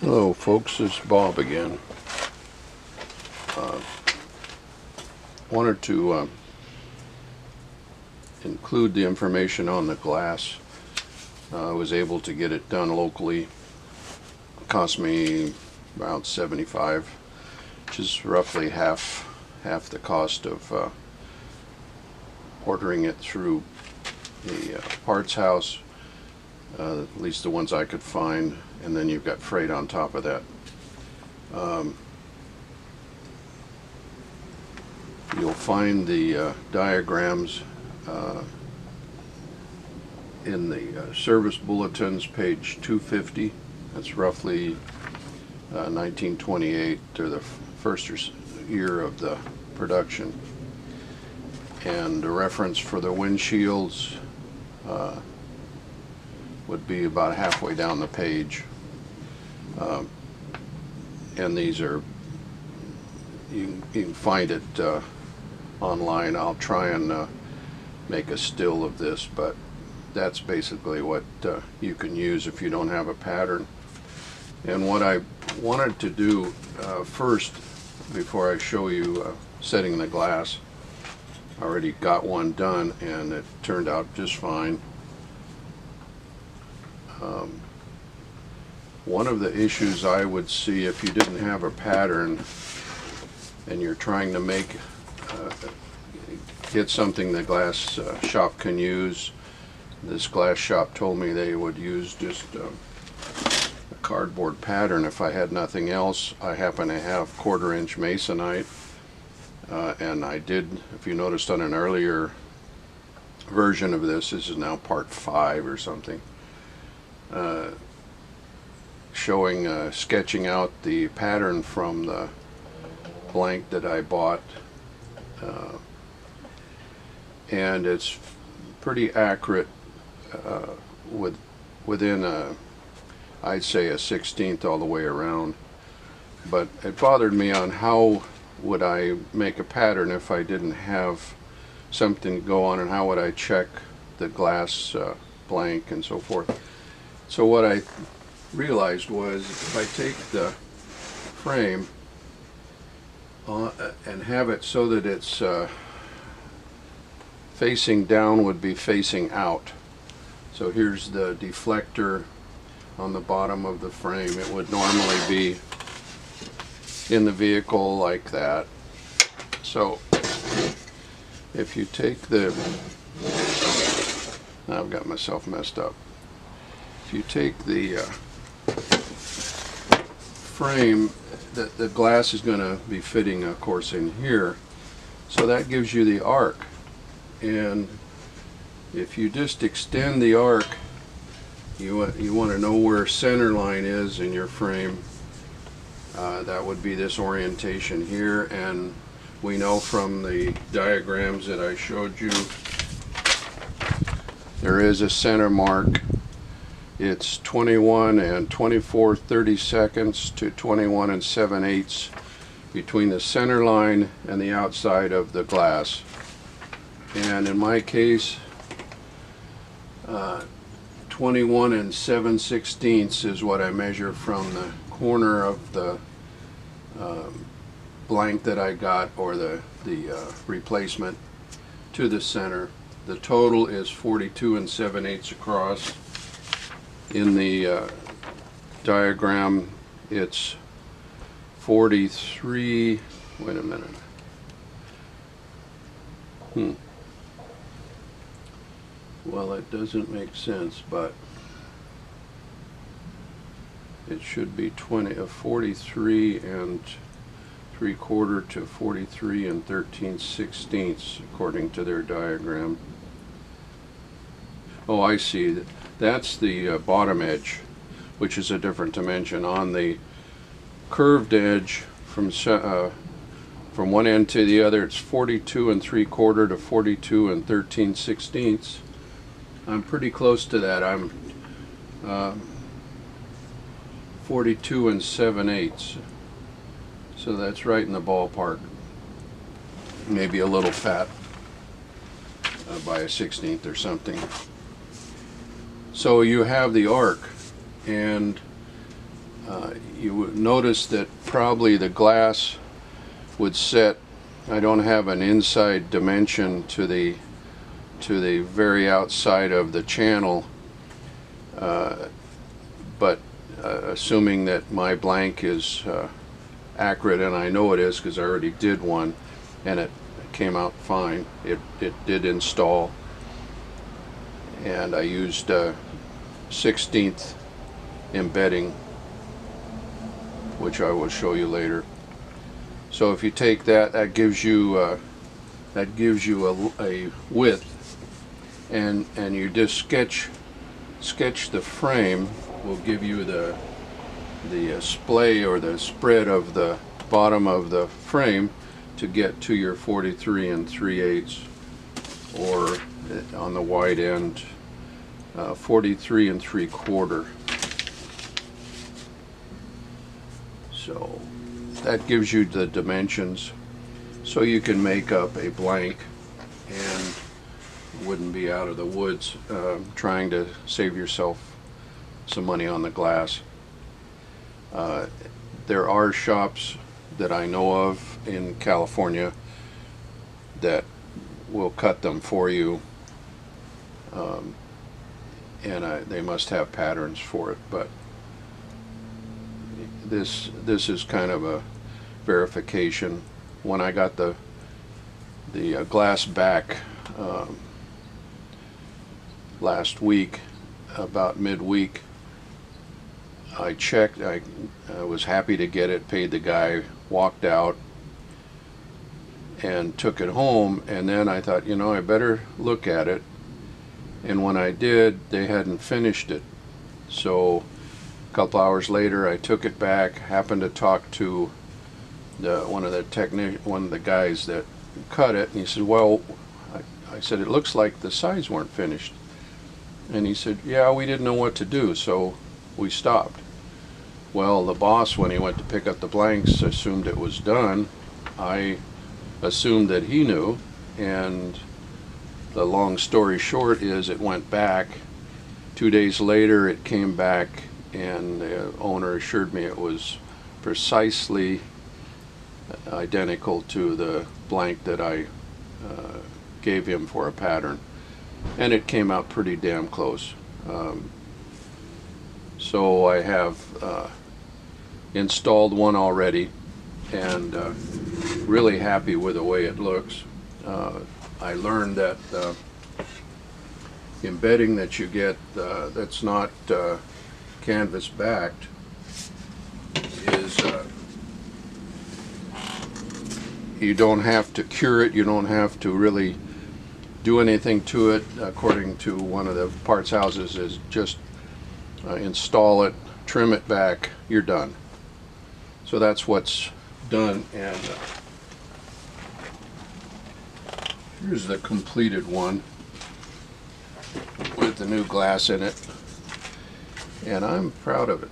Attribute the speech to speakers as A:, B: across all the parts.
A: Hello folks, it's Bob again. Wanted to include the information on the glass. I was able to get it done locally. It cost me about $75, which is roughly half the cost of ordering it through the parts house, at least the ones I could find, and then you've got freight on top of that. You'll find the diagrams in the service bulletins, page 250. That's roughly 1928, or the first year of the production. And the reference for the windshields would be about halfway down the page. And these are, you can find it online. I'll try and make a still of this, but that's basically what you can use if you don't have a pattern. And what I wanted to do first, before I show you setting the glass, I already got one done and it turned out just fine. One of the issues I would see if you didn't have a pattern and you're trying to get something the glass shop can use, this glass shop told me they would use just a cardboard pattern if I had nothing else. I happen to have 1/4 inch masonite, and I did, if you noticed on an earlier version of this is now part 5 or something, showing sketching out the pattern from the blank that I bought, and it's pretty accurate, within I'd say a 1/16 all the way around. But it bothered me on how would I make a pattern if I didn't have something to go on, and how would I check the glass blank and so forth. So what I realized was, if I take the frame and have it so that it's facing down would be facing out. So here's the deflector on the bottom of the frame. It would normally be in the vehicle like that. So if you take the, I've got myself messed up. If you take the frame, the glass is going to be fitting, of course, in here. So that gives you the arc. And if you just extend the arc, you want to know where center line is in your frame. That would be this orientation here, and we know from the diagrams that I showed you, there is a center mark. It's 21 and 24/32 to 21 and 7/8 between the center line and the outside of the glass. And in my case, 21 and 7/16 is what I measure from the corner of the blank that I got, or the replacement, to the center. The total is 42 and 7/8 across. In the diagram, it's 43. Wait a minute. Well, it doesn't make sense, but it should be 43 and 3/4 to 43 and 13/16 according to their diagram. Oh, I see. That's the bottom edge, which is a different dimension. On the curved edge from one end to the other, it's 42 and 3/4 to 42 and 13/16. I'm pretty close to that. I'm 42 and 7/8. So that's right in the ballpark. Maybe a little fat by a 1/16 or something. So you have the arc, and You would notice that probably the glass would set, I don't have an inside dimension to the very outside of the channel, but assuming that my blank is accurate, and I know it is because I already did one and it came out fine. It did install, and I used 16th embedding, which I will show you later. So if you take that, that gives you a width, and you just sketch the frame. Will give you the splay or the spread of the bottom of the frame to get to your 43 3/8, or on the wide end 43 3/4. So that gives you the dimensions, so you can make up a blank and wouldn't be out of the woods trying to save yourself some money on the glass. There are shops that I know of in California that will cut them for you, and they must have patterns for it, but this is kind of a verification. When I got the glass back last week, about midweek, I checked. I was happy to get it, paid the guy, walked out, and took it home. And then I thought, you know, I better look at it. And when I did, they hadn't finished it. So a couple hours later, I took it back. Happened to talk to one of the guys that cut it, and he said, "Well," I said, "it looks like the sides weren't finished." And he said, "Yeah, we didn't know what to do, so we stopped." Well, the boss, when he went to pick up the blanks, assumed it was done. I assumed that he knew, and the long story short is it went back. 2 days later it came back, and the owner assured me it was precisely identical to the blank that I gave him for a pattern, and it came out pretty damn close. So I have installed one already, and really happy with the way it looks. I learned that embedding that you get that's not canvas backed is you don't have to cure it, you don't have to really do anything to it. According to one of the parts houses, is just install it, trim it back, you're done. So that's what's done, and here's the completed one with the new glass in it, and I'm proud of it.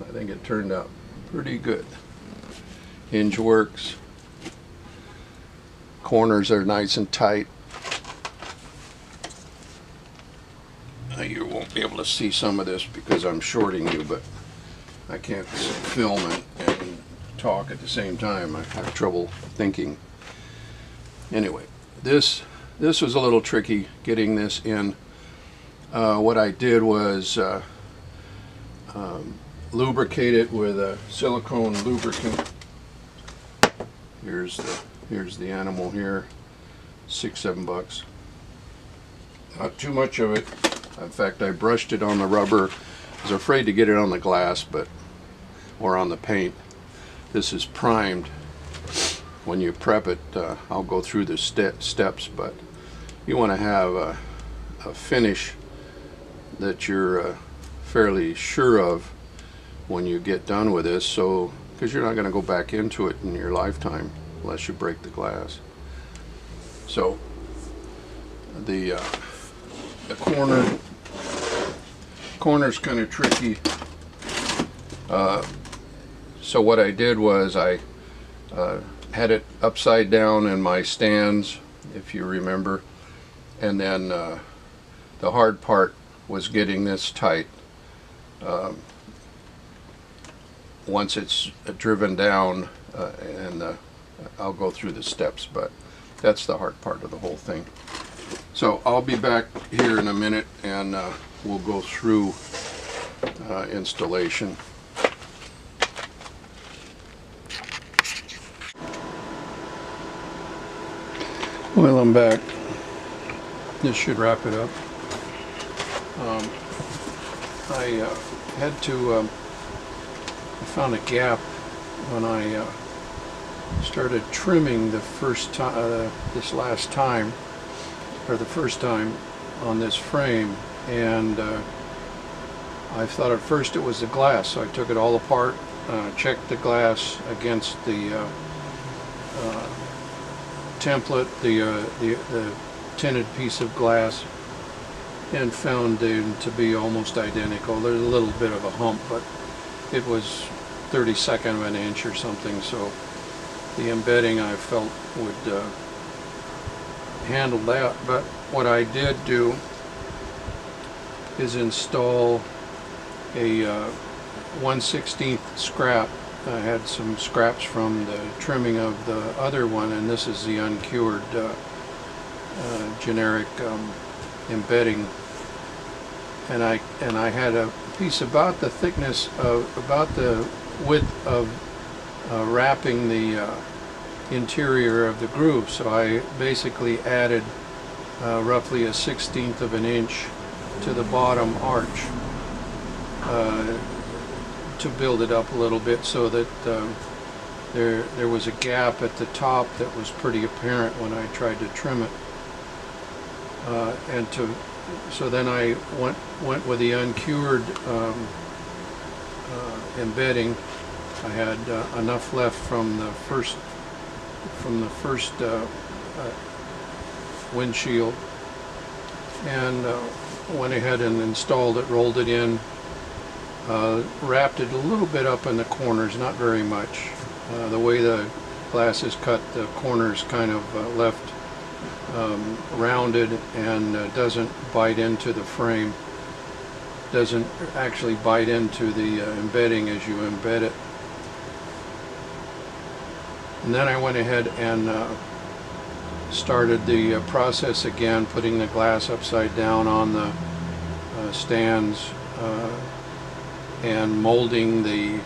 A: I think it turned out pretty good. Hinge works, corners are nice and tight. You won't be able to see some of this because I'm shorting you, but I can't film and talk at the same time. I have trouble thinking. Anyway, this was a little tricky getting this in. What I did was lubricate it with a silicone lubricant. Here's the animal here, $6-7. Not too much of it. In fact, I brushed it on the rubber. I was afraid to get it on the glass, or on the paint. This is primed. When you prep it, I'll go through the steps, but you want to have a finish that you're fairly sure of when you get done with this, so because you're not going to go back into it in your lifetime unless you break the glass. So the corner's kind of tricky. So what I did was I had it upside down in my stands, if you remember, and then the hard part was getting this tight. once it's driven down, and I'll go through the steps, but that's the hard part of the whole thing. So I'll be back here in a minute, and we'll go through installation. Well, I'm back. This should wrap it up. I had to, I found a gap when I started trimming the first time, this last time, or the first time on this frame, and I thought at first it was the glass, so I took it all apart, checked the glass against the template, the tinted piece of glass, and found them to be almost identical. There's a little bit of a hump, but it was 32nd of an inch or something, so the embedding I felt would handle that. But what I did do is install a 1/16 scrap. I had some scraps from the trimming of the other one, and this is the uncured generic embedding. And I had a piece about the thickness of, about the width of wrapping the interior of the groove. So I basically added roughly a 1/16 of an inch to the bottom arch to build it up a little bit, so that there was a gap at the top that was pretty apparent when I tried to trim it. So then I went with the uncured embedding. I had enough left from the first windshield, and went ahead and installed it, rolled it in, wrapped it a little bit up in the corners, not very much. The way the glass is cut, the corners kind of left rounded, and doesn't bite into the frame, doesn't actually bite into the embedding as you embed it. And then I went ahead and started the process again, putting the glass upside down on the stands, and molding the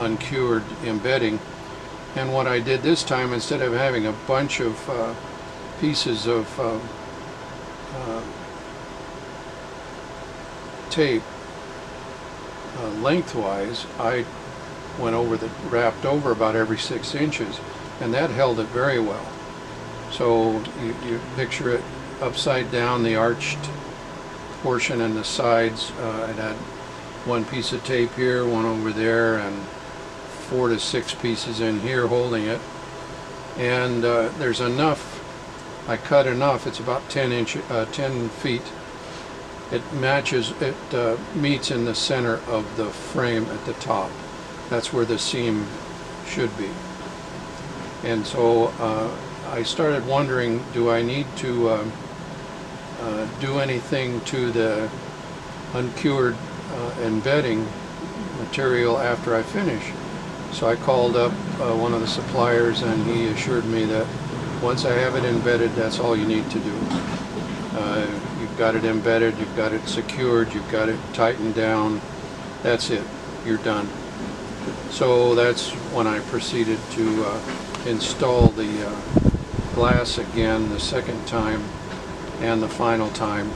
A: uncured embedding. And what I did this time, instead of having a bunch of pieces of tape lengthwise, I went over wrapped over about every 6 inches, and that held it very well. So you picture it upside down, the arched portion and the sides. It had one piece of tape here, one over there, and 4 to 6 pieces in here holding it. And there's enough. I cut enough. It's about 10 feet. It matches. It meets in the center of the frame at the top. That's where the seam should be. And so I started wondering, do I need to do anything to the uncured embedding material after I finish? So I called up one of the suppliers, and he assured me that once I have it embedded, that's all you need to do. You've got it embedded, you've got it secured, you've got it tightened down. That's it. You're done. So that's when I proceeded to install the glass again the second time and the final time.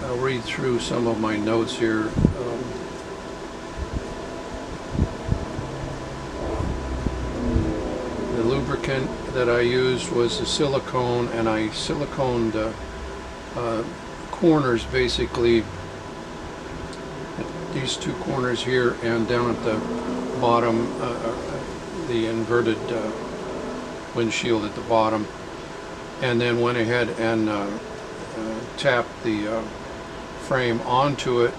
A: I'll read through some of my notes here. The lubricant that I used was the silicone, and I siliconed corners, basically at these two corners here and down at the bottom, the inverted windshield at the bottom, and then went ahead and tapped the frame onto it.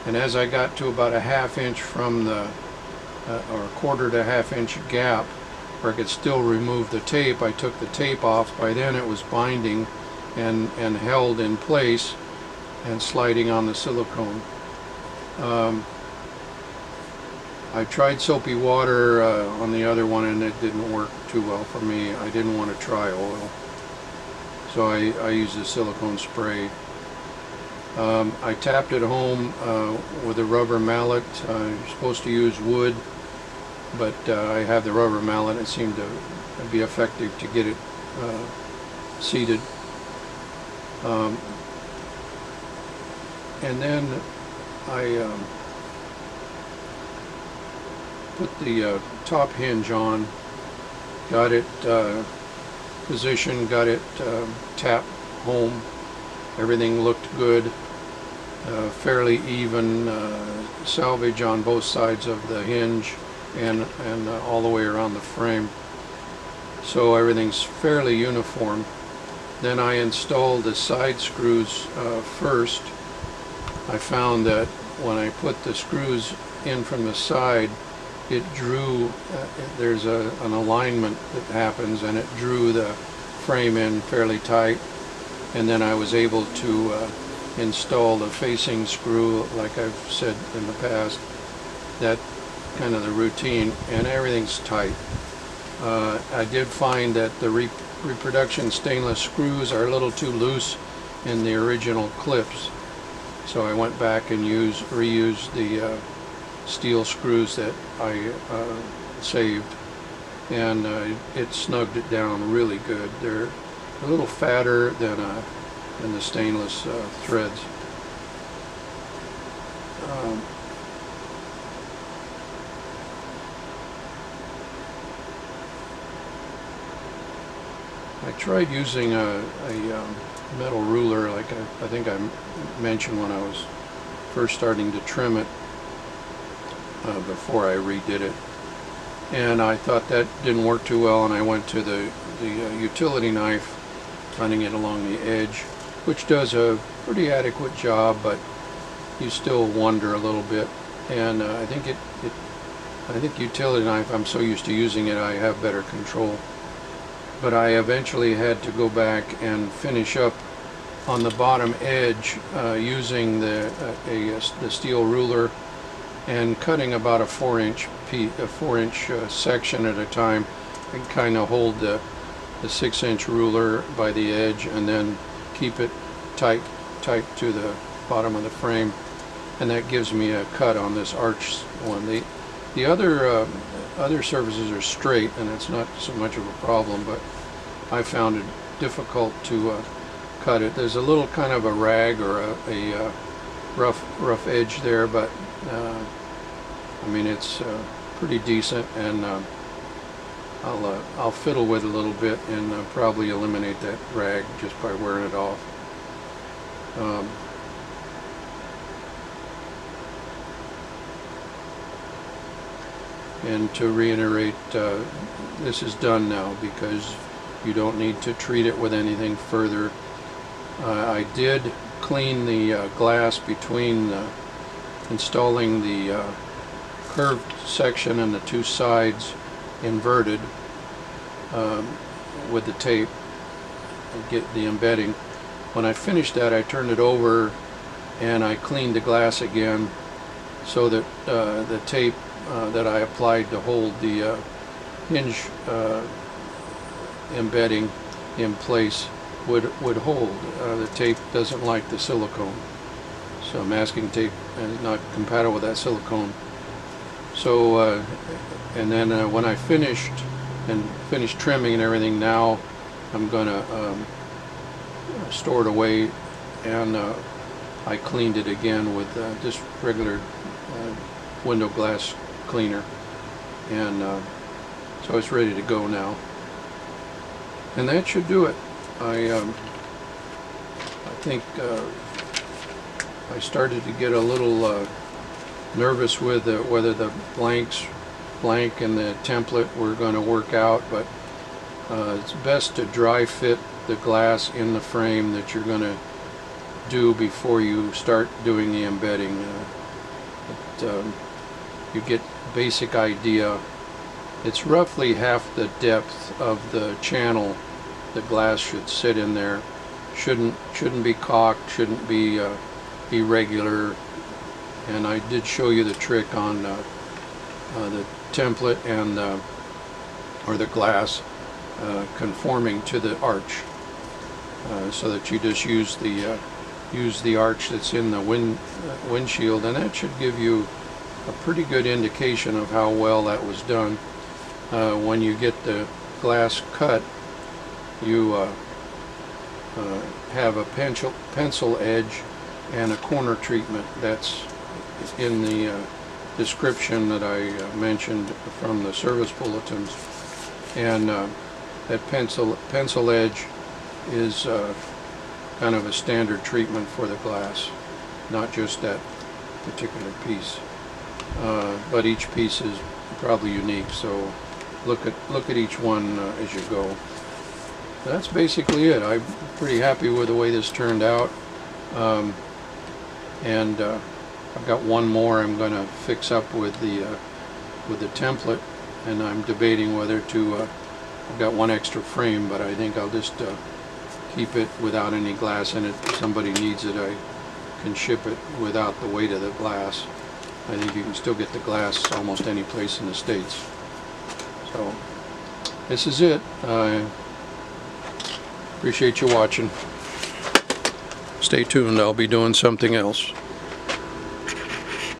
A: And as I got to about a ½ inch from the or a 1/4 to ½ inch gap where I could still remove the tape, I took the tape off. By then it was binding, and held in place and sliding on the silicone. I tried soapy water on the other one, and it didn't work too well for me. I didn't want to try oil, so I used the silicone spray. I tapped it home with a rubber mallet. You're supposed to use wood, but I have the rubber mallet. It seemed to be effective to get it seated. And then I put the top hinge on, got it positioned, got it tapped home. Everything looked good, fairly even salvage on both sides of the hinge and all the way around the frame. So everything's fairly uniform. Then I installed the side screws first. I found that when I put the screws in from the side, it drew, there's an alignment that happens, and it drew the frame in fairly tight. And then I was able to install the facing screw, like I've said in the past. That kind of the routine, and everything's tight. I did find that the reproduction stainless screws are a little too loose in the original clips, so I went back and reused the steel screws that I saved, and it snugged it down really good. They're a little fatter than the stainless threads. I tried using a metal ruler, like I think I mentioned when I was first starting to trim it before I redid it, and I thought that didn't work too well, and I went to the utility knife, running it along the edge, which does a pretty adequate job, but you still wonder a little bit. And I think utility knife, I'm so used to using it, I have better control. But I eventually had to go back and finish up on the bottom edge using the steel ruler and cutting about a 4-inch section at a time, and kind of hold the 6-inch ruler by the edge, and then keep it tight to the bottom of the frame, and that gives me a cut on this arch one. The other surfaces are straight, and it's not so much of a problem, but I found it difficult to cut it. There's a little kind of a rag or a rough edge there, but I mean, it's pretty decent, and I'll fiddle with it a little bit and probably eliminate that rag just by wearing it off. And to reiterate, this is done now because you don't need to treat it with anything further. I did clean the glass between installing the curved section and the two sides inverted with the tape and get the embedding. When I finished that, I turned it over and I cleaned the glass again so that the tape that I applied to hold the hinge embedding in place would hold. The tape doesn't like the silicone, so masking tape is not compatible with that silicone. So and then when I finished trimming and everything, now I'm gonna store it away, and I cleaned it again with just regular window glass cleaner, and so it's ready to go now, and that should do it. I think I started to get a little nervous with whether the blank and the template were going to work out, but it's best to dry fit the glass in the frame that you're going to do before you start doing the embedding. You get basic idea. It's roughly half the depth of the channel the glass should sit in there, shouldn't be cocked, shouldn't be irregular. And I did show you the trick on the template and or the glass conforming to the arch, so that you just use the arch that's in the windshield, and that should give you a pretty good indication of how well that was done. When you get the glass cut, you have a pencil edge and a corner treatment. That's in the description that I mentioned from the service bulletins, and that pencil edge is kind of a standard treatment for the glass, not just that particular piece, but each piece is probably unique, so look at each one as you go. That's basically it. I'm pretty happy with the way this turned out, and I've got one more I'm going to fix up with the template, and I'm debating whether to I've got one extra frame, but I think I'll just keep it without any glass in it. If somebody needs it, I can ship it without the weight of the glass. I think you can still get the glass almost any place in the States. So this is it. I appreciate you watching. Stay tuned, I'll be doing something else.